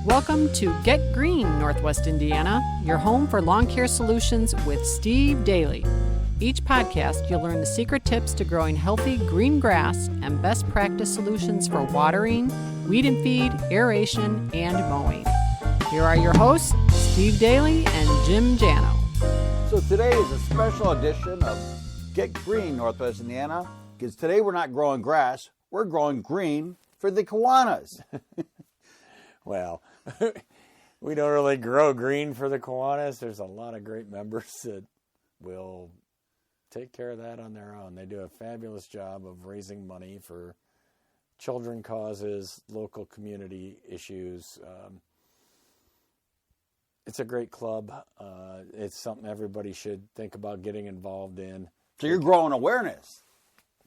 Welcome to Get Green, Northwest Indiana, your home for lawn care solutions with Steve Daly. Each podcast, you'll learn the secret tips to growing healthy green grass and best practice solutions for watering, weed and feed, aeration, and mowing. Here are your hosts, Steve Daly and Jim Jano. So today is a special edition of Get Green, Northwest Indiana, because today we're not growing grass, we're growing green for the Kiwanis. Well, we don't really grow green for the Kiwanis. There's a lot of great members that will take care of that on their own. They do a fabulous job of raising money for children causes, local community issues. It's a great club. It's something everybody should think about getting involved in. So you're growing awareness.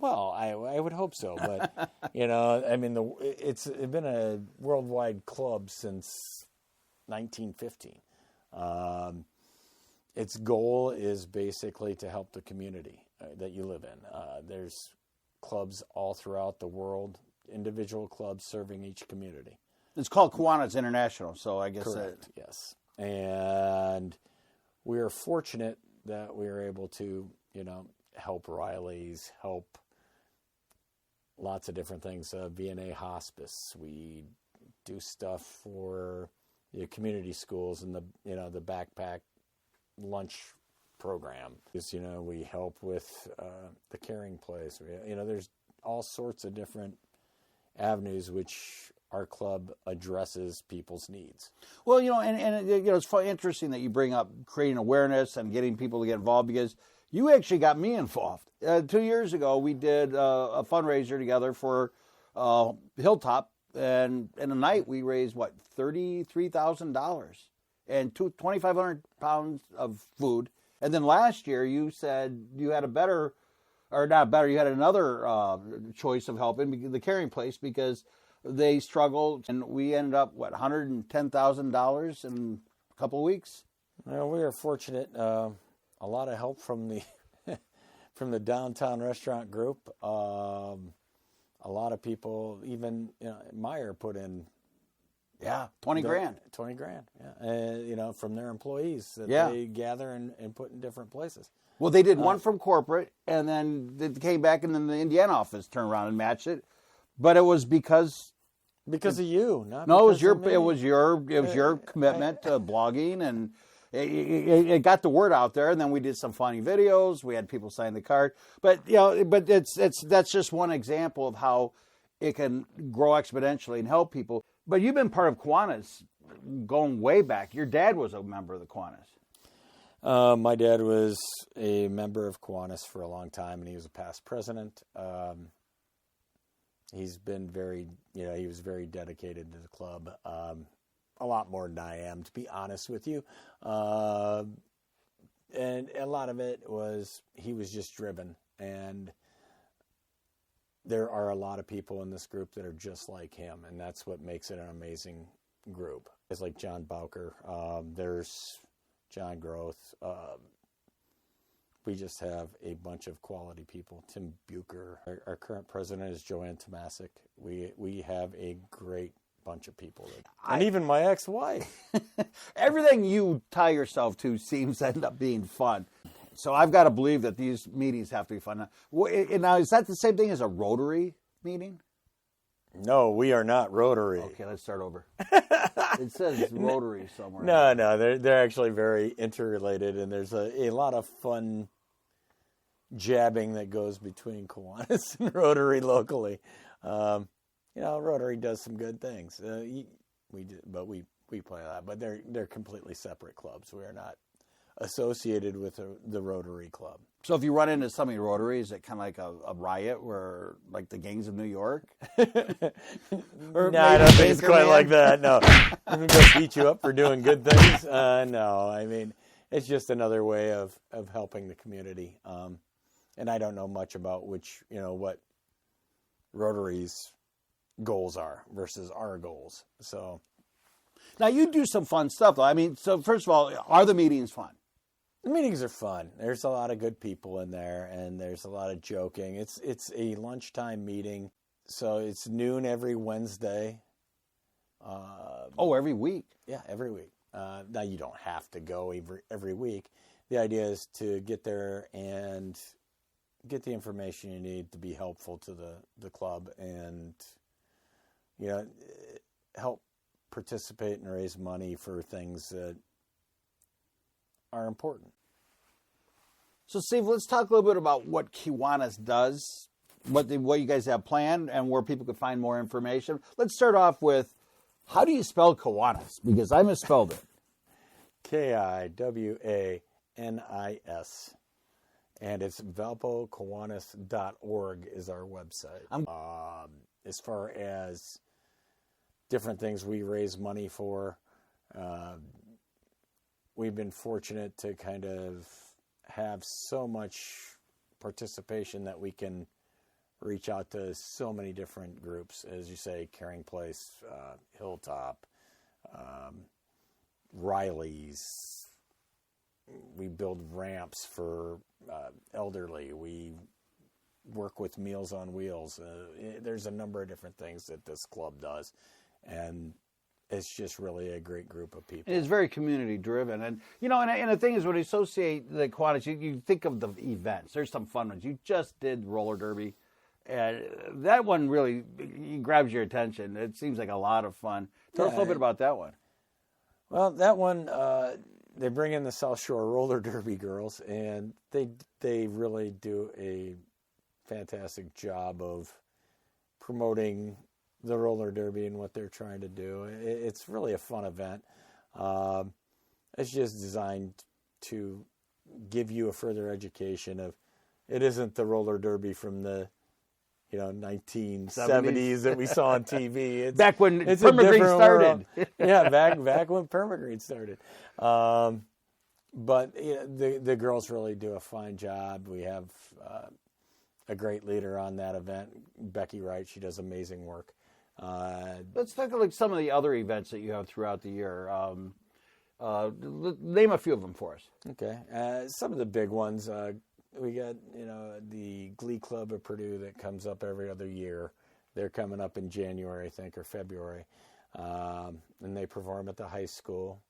Well, I would hope so, but it's been a worldwide club since 1915. Its goal is basically to help the community that you live in. There's clubs all throughout the world, individual clubs serving each community. It's called Kiwanis International, so I guess correct. Yes, and we are fortunate that we are able to, help Riley's, help lots of different things. VNA Hospice. We do stuff for the community schools and the backpack lunch program. We help with the caring place. There's all sorts of different avenues which our club addresses people's needs. Well, it's interesting that you bring up creating awareness and getting people to get involved, because you actually got me involved. 2 years ago, we did a fundraiser together for Hilltop, and in a night we raised, $33,000 and 2,500 pounds of food. And then last year you said you had you had another choice of helping the caring place, because they struggled, and we ended up, $110,000 in a couple of weeks? Well, we are fortunate. A lot of help from the from the downtown restaurant group. A lot of people, even Meyer put in. Yeah, 20 grand. 20 grand, yeah. From their employees that they gather and put in different places. Well, they did one from corporate, and then they came back, and then the Indiana office turned around and matched it. But it was because of you, not no, because of me. It was your commitment to blogging, and it got the word out there. And then we did some funny videos. We had people sign the card. But that's just one example of how it can grow exponentially and help people. But you've been part of Kiwanis going way back. Your dad was a member of the Kiwanis. My dad was a member of Kiwanis for a long time, and he was a past president. He's been he was very dedicated to the club, a lot more than I am, to be honest with you. And a lot of it was, he was just driven. And there are a lot of people in this group that are just like him, and that's what makes it an amazing group. It's like John Bowker, there's John Groth. We just have a bunch of quality people. Tim Bucher, our current president is Joanne Tomasic. We have a great bunch of people. And even my ex-wife. Everything you tie yourself to seems to end up being fun. So I've got to believe that these meetings have to be fun. Now, is that the same thing as a Rotary meeting? No, we are not Rotary. Okay, let's start over. It says Rotary somewhere. No, they're actually very interrelated, and there's a lot of fun jabbing that goes between Kiwanis and Rotary locally. Rotary does some good things. We play that, but they're completely separate clubs. We are not associated with the Rotary Club. So if you run into somebody in Rotary, is it kind of like a riot, where like the gangs of New York? No, I don't think it's quite like that. No, I'm going to beat you up for doing good things. No, I mean, it's just another way of helping the community. And I don't know much about what Rotary's goals are versus our goals. So now you do some fun stuff, though. I mean, so first of all, are the meetings fun? The meetings are fun. There's a lot of good people in there, and there's a lot of joking. It's a lunchtime meeting, so it's noon every Wednesday. Every week? Yeah, every week. Now, you don't have to go every week. The idea is to get there and get the information you need to be helpful to the club and, help participate and raise money for things that are important. So, Steve, let's talk a little bit about what Kiwanis does, what you guys have planned, and where people can find more information. Let's start off with, how do you spell Kiwanis? Because I misspelled it. Kiwanis. And it's valpokiwanis.org is our website. As far as different things we raise money for, we've been fortunate to kind of have so much participation that we can reach out to so many different groups. As you say, Caring Place, Hilltop, Riley's. We build ramps for elderly. We work with Meals on Wheels. There's a number of different things that this club does, and it's just really a great group of people. It's very community driven, and and the thing is, when you associate the Kiwanis, you think of the events. There's some fun ones. You just did roller derby, and that one really grabs your attention. It seems like a lot of fun. Tell us a little bit about that one. Well, that one. They bring in the South Shore roller derby girls, and they really do a fantastic job of promoting the roller derby and what they're trying to do. It's really a fun event. It's just designed to give you a further education of, it isn't the roller derby from the 1970s that we saw on TV. It's, back when Perma-Green started. Yeah, back when Perma-Green started. But the girls really do a fine job. We have a great leader on that event, Becky Wright. She does amazing work. Let's talk about some of the other events that you have throughout the year. Name a few of them for us. Okay. Some of the big ones. We got, the Glee Club of Purdue that comes up every other year. They're coming up in January, I think, or February. And they perform at the high school.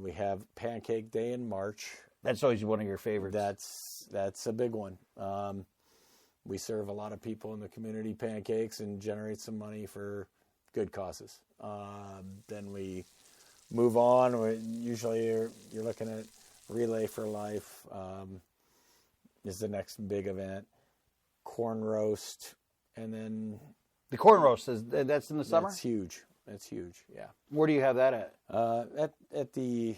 We have Pancake Day in March. That's always one of your favorites. That's a big one. We serve a lot of people in the community pancakes and generate some money for good causes. Then we move on. Usually you're looking at Relay for Life. Is the next big event. Corn roast, and then the corn roast that's in the summer. That's huge. That's huge. Yeah. Where do you have that at? At the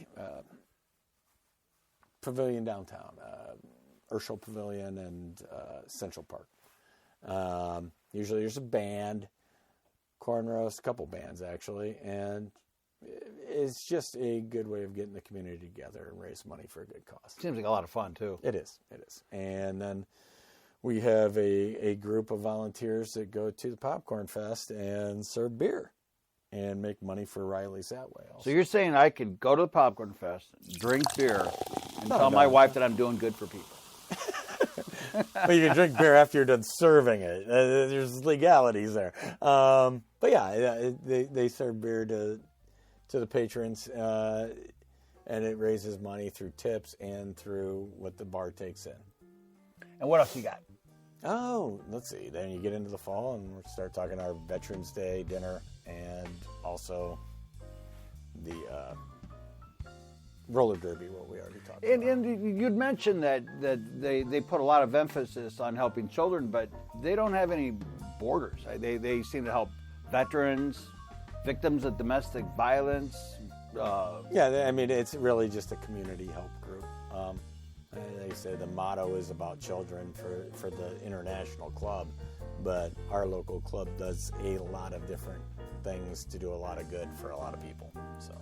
pavilion downtown, Urshel Pavilion and Central Park. Usually there's a band, corn roast, a couple bands actually, and it's just a good way of getting the community together and raise money for a good cause. Seems like a lot of fun, too. It is. And then we have a group of volunteers that go to the Popcorn Fest and serve beer and make money for Riley's that way also. So you're saying I could go to the Popcorn Fest, drink beer, and tell my wife that I'm doing good for people. Well, you can drink beer after you're done serving it. There's legalities there. But yeah, they serve beer to the patrons, and it raises money through tips and through what the bar takes in. And what else you got? Oh, let's see. Then you get into the fall, and we'll start talking our Veterans Day dinner, and also the roller derby, what we already talked about. And you'd mentioned that they put a lot of emphasis on helping children, but they don't have any borders. They seem to help veterans, victims of domestic violence. Yeah, I mean, it's really just a community help group. They say the motto is about children for the international club, but our local club does a lot of different things to do a lot of good for a lot of people. So,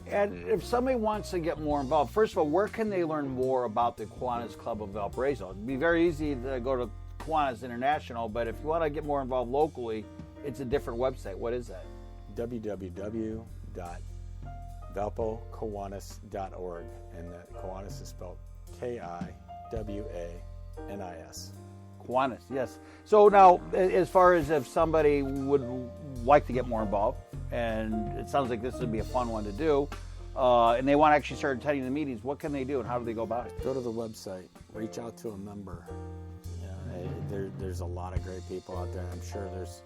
and if somebody wants to get more involved, first of all, where can they learn more about the Kiwanis Club of Valparaiso? It'd be very easy to go to Kiwanis International, but if you want to get more involved locally, it's a different website. What is that? www.valpokiwanis.org, and that Kiwanis is spelled Kiwanis. Kiwanis, yes. So now, as far as if somebody would like to get more involved, and it sounds like this would be a fun one to do, and they want to actually start attending the meetings, what can they do and how do they go about it? Go to the website, reach out to a member. There's a lot of great people out there. I'm sure there's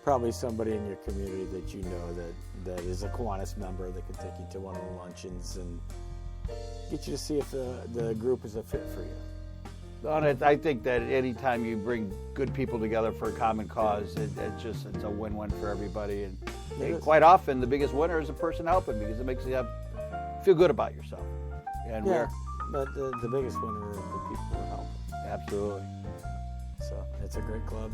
probably somebody in your community that you know that is a Kiwanis member that can take you to one of the luncheons and get you to see if the group is a fit for you. I think that anytime you bring good people together for a common cause, it's a win-win for everybody. And quite often, the biggest winner is the person helping because it makes you feel good about yourself. And but the biggest winner are the people who are helping. Absolutely. So it's a great club.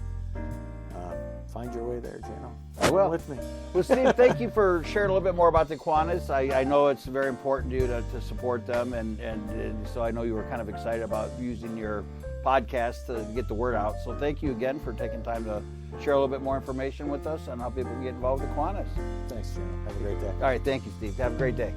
Find your way there, Jano. I will. Come with me. Well, Steve, thank you for sharing a little bit more about the Kiwanis. I know it's very important to you to support them, and so I know you were kind of excited about using your podcast to get the word out. So thank you again for taking time to share a little bit more information with us on how people can get involved with the Kiwanis. Thanks, Jano. Have a great day. All right, thank you, Steve. Have a great day.